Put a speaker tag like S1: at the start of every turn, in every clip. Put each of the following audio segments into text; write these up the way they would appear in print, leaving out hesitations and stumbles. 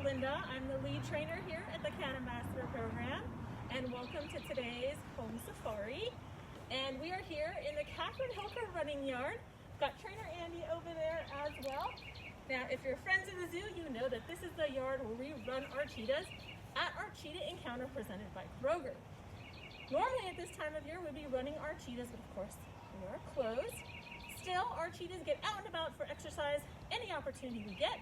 S1: Linda. I'm the lead trainer here at the Cat Ambassador program, and welcome to today's home safari. And we are here in the Catherine Hilker running yard. Got trainer Andy over there as well. Now, if you're friends of the zoo, you know that this is the yard where we run our cheetahs at our cheetah encounter presented by Kroger. Normally at this time of year, we'd be running our cheetahs, but of course, we are closed. Still, our cheetahs get out and about for exercise any opportunity we get,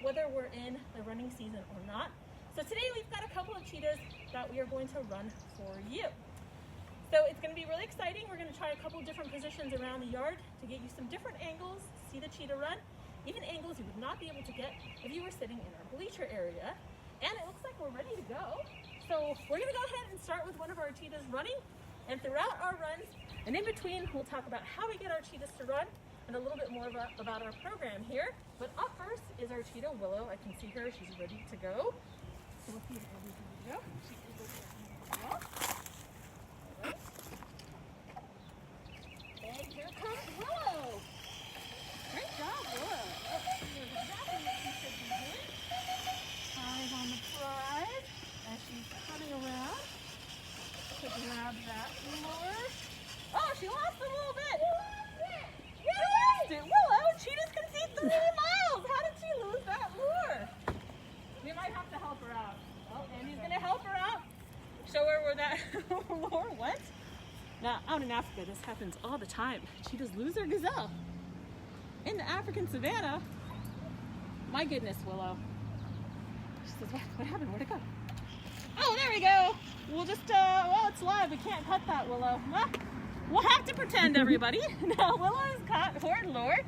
S1: whether we're in the running season or not. So today we've got a couple of cheetahs that we are going to run for you. So it's going to be really exciting. We're going to try a couple different positions around the yard to get you some different angles to see the cheetah run, even angles you would not be able to get if you were sitting in our bleacher area. And it looks like we're ready to go. So we're going to go ahead and start with one of our cheetahs running, and throughout our runs and in between, we'll talk about how we get our cheetahs to run and a little bit more about our program here. But up first is our cheetah, Willow. I can see her. She's ready to go. So let's see if Andy's ready to go. She is ready to go. All right. And here comes Willow. Great job, Willow. Oh, she knows exactly what she should be doing. Eyes on the prize as she's coming around to grab that lure. Oh, she lost a little bit. You lost it. Willow, cheetahs can see 3 miles. How did she lose that lure? We might have to help her out. Oh, Andy's going to help her out. Show her where that lure went. Now, out in Africa, this happens all the time. Cheetahs lose their gazelle. In the African savannah, my goodness, Willow. She says, what happened? Where'd it go? Oh, there we go. We'll just, well, it's live. We can't cut that, Willow. Well, we'll have to pretend, everybody. Now, Willow has caught her lure.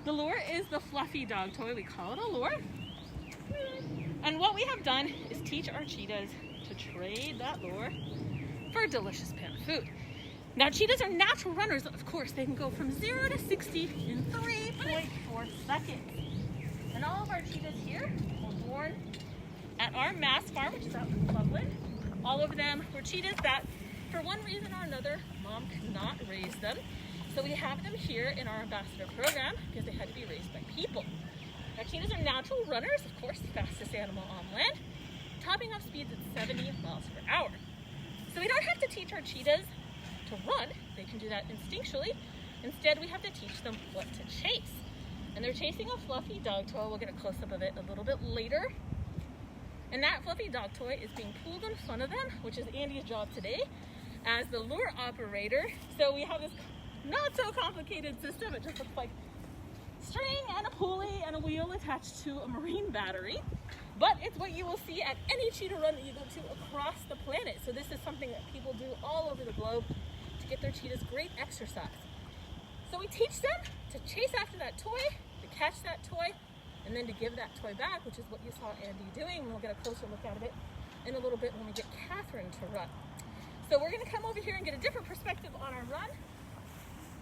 S1: The lure is the fluffy dog toy. We call it a lure. And what we have done is teach our cheetahs to trade that lure for a delicious pan of food. Now, cheetahs are natural runners. Of course, they can go from 0 to 60 in 3.4 seconds. And all of our cheetahs here were born at our Mass farm, which is out in Loveland. All of them were cheetahs that, for one reason or another, mom could not raise them. So we have them here in our ambassador program because they had to be raised by people. Our cheetahs are natural runners, of course, the fastest animal on land, topping off speeds at 70 miles per hour. So we don't have to teach our cheetahs to run. They can do that instinctually. Instead, we have to teach them what to chase. And they're chasing a fluffy dog toy. We'll get a close-up of it a little bit later. And that fluffy dog toy is being pulled in front of them, which is Andy's job today as the lure operator. So we have this not so complicated system. It just looks like string and a pulley and a wheel attached to a marine battery. But it's what you will see at any cheetah run that you go to across the planet. So this is something that people do all over the globe to get their cheetahs great exercise. So we teach them to chase after that toy, to catch that toy, and then to give that toy back, which is what you saw Andy doing. We'll get a closer look at it in a little bit when we get Catherine to run. So we're going to come over here and get a different perspective on our run.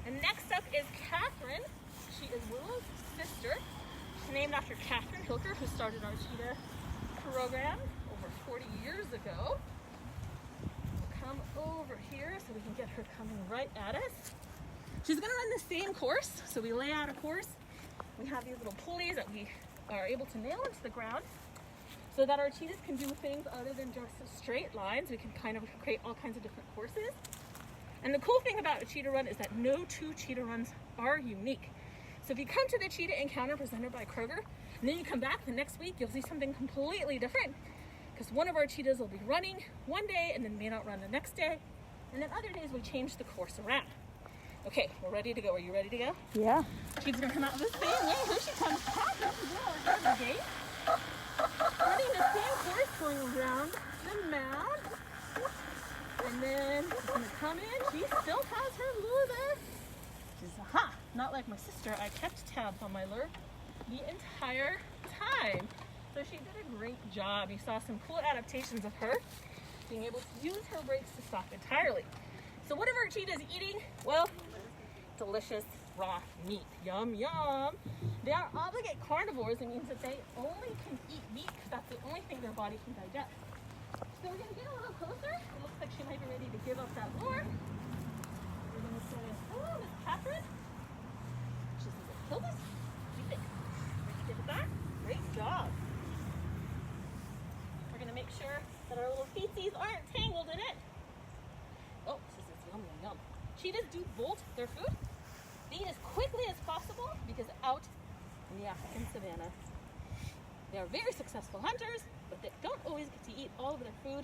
S1: And next up is Catherine. She is Willow's sister. She's named after Catherine Hilker, who started our cheetah program over 40 years ago. We'll come over here so we can get her coming right at us. She's going to run the same course. So we lay out a course. We have these little pulleys that we are able to nail into the ground so that our cheetahs can do things other than just straight lines. We can kind of create all kinds of different courses. And the cool thing about a cheetah run is that no 2 cheetah runs are unique. So if you come to the cheetah encounter presented by Kroger, and then you come back the next week, you'll see something completely different. Because one of our cheetahs will be running one day and then may not run the next day. And then other days we change the course around. Okay, we're ready to go. Are you ready to go?
S2: Yeah.
S1: She's gonna come out the same way. Here she comes. Catherine is the gate. Running the same course, going around the mound. And then she's gonna come in. She still has her lure there. She's, not like my sister. I kept tabs on my lure the entire time. So she did a great job. You saw some cool adaptations of her being able to use her brakes to stop entirely. So what are our cheetahs eating? Well, delicious raw meat. Yum, yum. They are obligate carnivores. It means that they only can eat meat because that's the only thing their body can digest. So we're going to get a little closer. It looks like she might be ready to give up that lure. We're going to say, hello, Miss Catherine. She's going to kill this. What do you think? Ready to give it back? Great job. make sure that our little feetsies aren't tangled in it. Oh, this is yum, yum, yum. Cheetahs do bolt their food. They eat as quickly as possible because out in the African savannah, they are very successful hunters, but they don't always get to eat all of their food.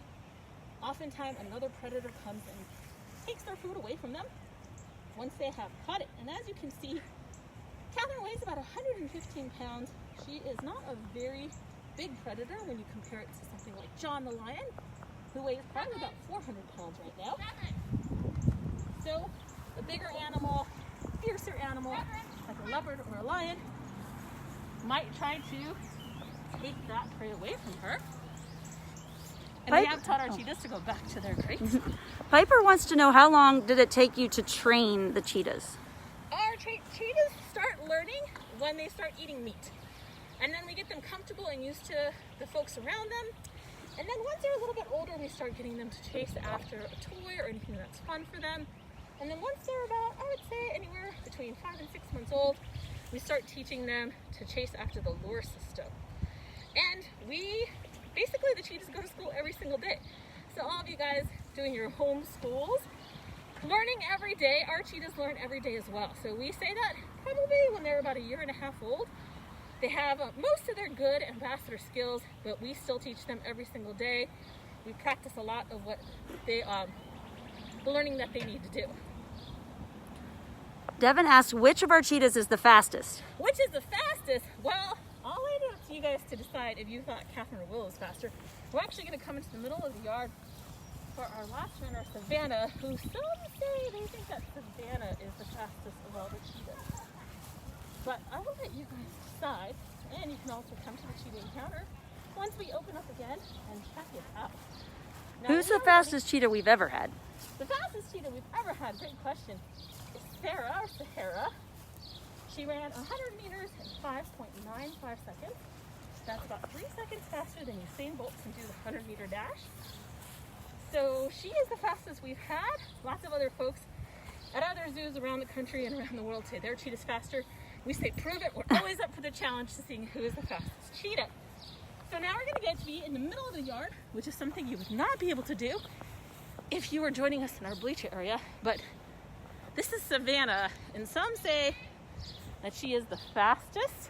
S1: Oftentimes, another predator comes and takes their food away from them once they have caught it. And as you can see, Catherine weighs about 115 pounds. She is not a very big predator when you compare it to something like John the lion, who weighs probably about 400 pounds right now. So, a bigger animal, fiercer animal, like a leopard or a lion, might try to take that prey away from her. And we have taught our cheetahs to go back to their crates.
S2: Piper wants to know, how long did it take you to train the cheetahs?
S1: Our cheetahs start learning when they start eating meat. And then we get them comfortable and used to the folks around them. And then once they're a little bit older, we start getting them to chase after a toy or anything that's fun for them. And then once they're about, I would say, anywhere between 5 and 6 months old, we start teaching them to chase after the lure system. And basically the cheetahs go to school every single day. So all of you guys doing your home schools, learning every day, our cheetahs learn every day as well. So we say that probably when they're about 1.5 years old, they have most of their good ambassador skills, but we still teach them every single day. We practice a lot of what the learning that they need to do.
S2: Devin asked, which of our cheetahs is the fastest?
S1: Which is the fastest? Well, I'll leave it up to you guys to decide if you thought Catherine or Willow was faster. We're actually going to come into the middle of the yard for our last runner, Savannah, who some say they think that Savannah is the fastest of all the cheetahs. But I will let you guys decide, and you can also come to the cheetah encounter once we open up again and check it out. Now,
S2: who's the fastest cheetah we've ever had?
S1: The fastest cheetah we've ever had, great question, is Sarah, or Sahara. She ran 100 meters in 5.95 seconds. That's about 3 seconds faster than Usain Bolt can do the 100-meter dash. So she is the fastest we've had. Lots of other folks at other zoos around the country and around the world say their cheetah's faster. We say prove it. We're always up for the challenge to seeing who is the fastest cheetah. So now we're going to get to be in the middle of the yard, which is something you would not be able to do if you were joining us in our bleacher area. But this is Savannah, and some say that she is the fastest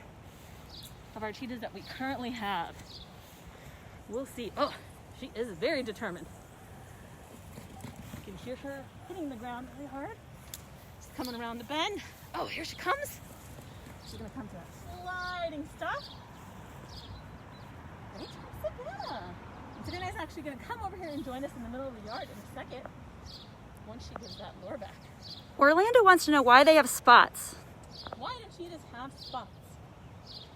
S1: of our cheetahs that we currently have. We'll see. Oh, she is very determined. You can hear her hitting the ground really hard. She's coming around the bend. Oh, here she comes. She's gonna come to that sliding stop. Great job, Savannah. And Savannah's actually gonna come over here and join us in the middle of the yard in a second once she gives that lure back.
S2: Orlando wants to know why they have spots.
S1: Why do cheetahs have spots?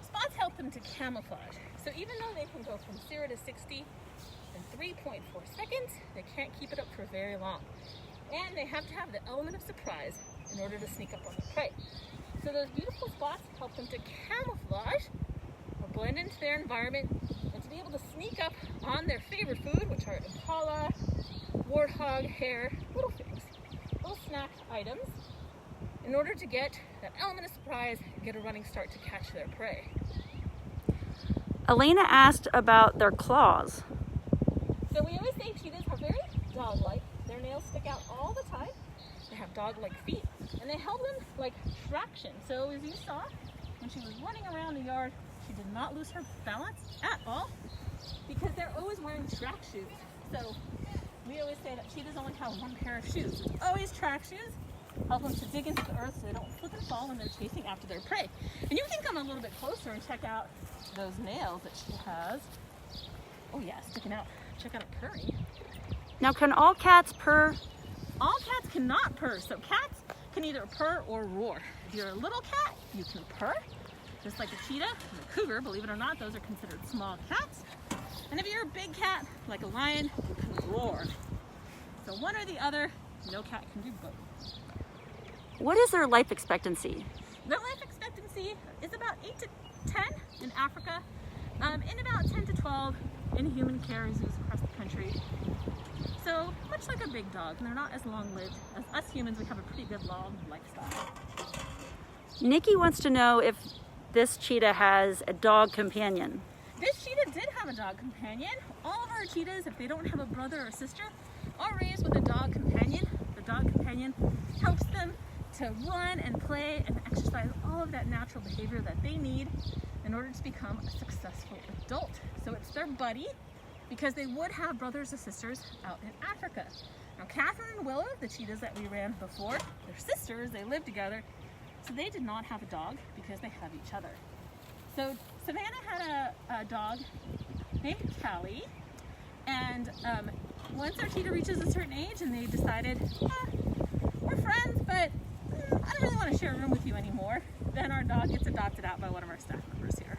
S1: Spots help them to camouflage. So even though they can go from 0 to 60 in 3.4 seconds, they can't keep it up for very long. And they have to have the element of surprise in order to sneak up on the prey. So those beautiful spots help them to camouflage or blend into their environment and to be able to sneak up on their favorite food, which are impala, warthog, hare, little things, little snack items, in order to get that element of surprise and get a running start to catch their prey.
S2: Elena asked about their claws.
S1: So we always say cheetahs are very dog-like. Their nails stick out all the time. They have dog-like feet, and they help them like traction. So as you saw, when she was running around the yard, she did not lose her balance at all because they're always wearing track shoes. So we always say that cheetahs only have one pair of shoes. It's always track shoes. Help them to dig into the earth so they don't slip and fall when they're chasing after their prey. And you can come a little bit closer and check out those nails that she has. Oh yeah, sticking out. Check out it purring.
S2: Now, can all cats purr?
S1: All cats cannot purr. So cats can either purr or roar. If you're a little cat, you can purr, just like a cheetah and a cougar. Believe it or not, those are considered small cats. And if you're a big cat, like a lion, you can roar. So one or the other, no cat can do both.
S2: What is their life expectancy?
S1: Their life expectancy is about 8 to 10 in Africa, and about 10 to 12 in human care in zoos across the country. So much like a big dog, and they're not as long-lived as us humans. We have a pretty good long lifestyle.
S2: Nikki wants to know if this cheetah has a dog companion.
S1: This cheetah did have a dog companion. All of our cheetahs, if they don't have a brother or sister, are raised with a dog companion. The dog companion helps them to run and play and exercise all of that natural behavior that they need in order to become a successful adult. So it's their buddy, because they would have brothers or sisters out in Africa. Now Catherine and Willow, the cheetahs that we ran before, they're sisters, they live together, so they did not have a dog because they have each other. So Savannah had a dog named Callie, and once our cheetah reaches a certain age and they decided, we're friends, but I don't really want to share a room with you anymore, then our dog gets adopted out by one of our staff members here.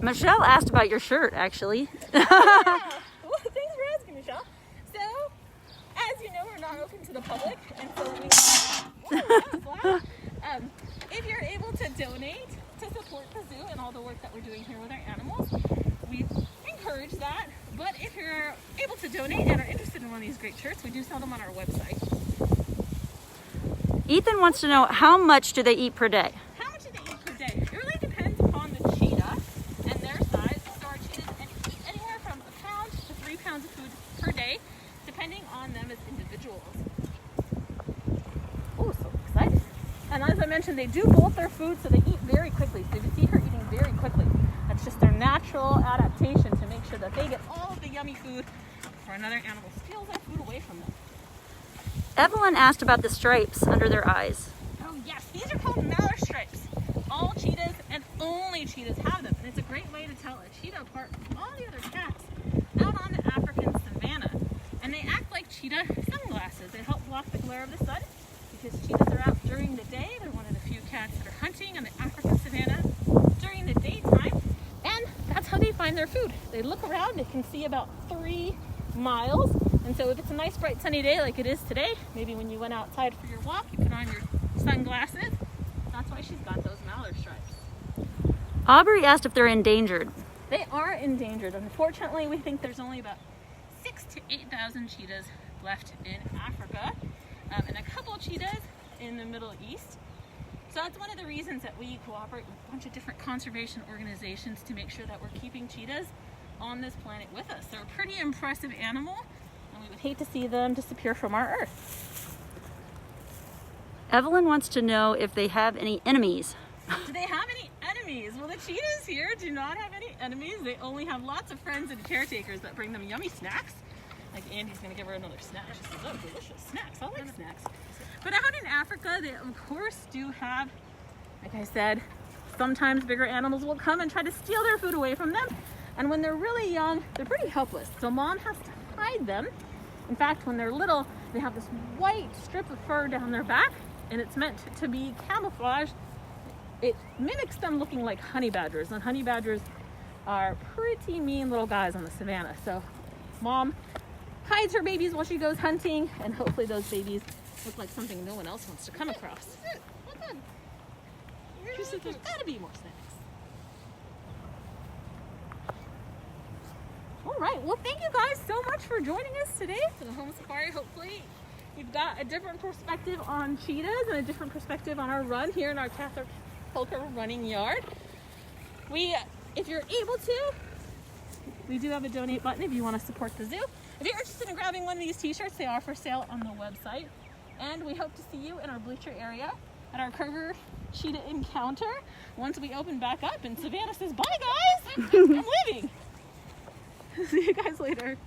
S2: Michelle asked about your shirt, actually.
S1: Yeah. Well, thanks for asking, Michelle. So, as you know, we're not open to the public, and so if you're able to donate to support the zoo and all the work that we're doing here with our animals, we encourage that. But if you're able to donate and are interested in one of these great shirts, we do sell them on our website.
S2: Ethan wants to know, how much do they eat per day?
S1: How much do they eat per day? It really depends upon the cheetah and their size. So our cheetahs eat anywhere from 1 pound to 3 pounds of food per day, depending on them as individuals. Oh, so excited. And as I mentioned, they do bolt their food, so they eat very quickly. So you see her eating very quickly. That's just their natural adaptation to make sure that they get all of the yummy food before another animal steals that food away from them.
S2: Evelyn asked about the stripes under their eyes.
S1: Oh yes, these are called mallard stripes. All cheetahs and only cheetahs have them, and it's a great way to tell a cheetah apart from all the other cats out on the African savanna. And they act like cheetah sunglasses. They help block the glare of the sun, because cheetahs are out during the day. They're one of the few cats that are hunting on the African savanna during the daytime, and that's how they find their food. They look around, they can see about 3 miles, and so if it's a nice bright sunny day like it is today, maybe when you went outside for your walk, you put on your sunglasses. That's why she's got those mallard stripes.
S2: Aubrey asked if they're endangered.
S1: They are endangered. Unfortunately, we think there's only about 6,000 to 8,000 cheetahs left in Africa, and a couple cheetahs in the Middle East. So that's one of the reasons that we cooperate with a bunch of different conservation organizations to make sure that we're keeping cheetahs on this planet with us. They're a pretty impressive animal, and we would hate to see them disappear from our earth.
S2: Evelyn wants to know if they have any enemies.
S1: Do they have any enemies? Well, the cheetahs here do not have any enemies. They only have lots of friends and caretakers that bring them yummy snacks. Like Andy's gonna give her another snack. She says, oh, delicious snacks. I like snacks. But out in Africa, they of course do have, like I said, sometimes bigger animals will come and try to steal their food away from them. And when they're really young, they're pretty helpless. So mom has to hide them. In fact, when they're little, they have this white strip of fur down their back, and it's meant to be camouflaged. It mimics them looking like honey badgers, and honey badgers are pretty mean little guys on the savannah. So mom hides her babies while she goes hunting, and hopefully those babies look like something no one else wants to come across. She said there's gotta be more snacks. All right, well, thank you guys so much for joining us today for the home safari. Hopefully you've got a different perspective on cheetahs and a different perspective on our run here in our Cats Purr running yard. If you're able to, we do have a donate button if you want to support the zoo. If you're interested in grabbing one of these t-shirts, they are for sale on the website. And we hope to see you in our bleacher area at our Kroger Cheetah Encounter once we open back up. And Savannah says, bye guys, I'm leaving. See you guys later.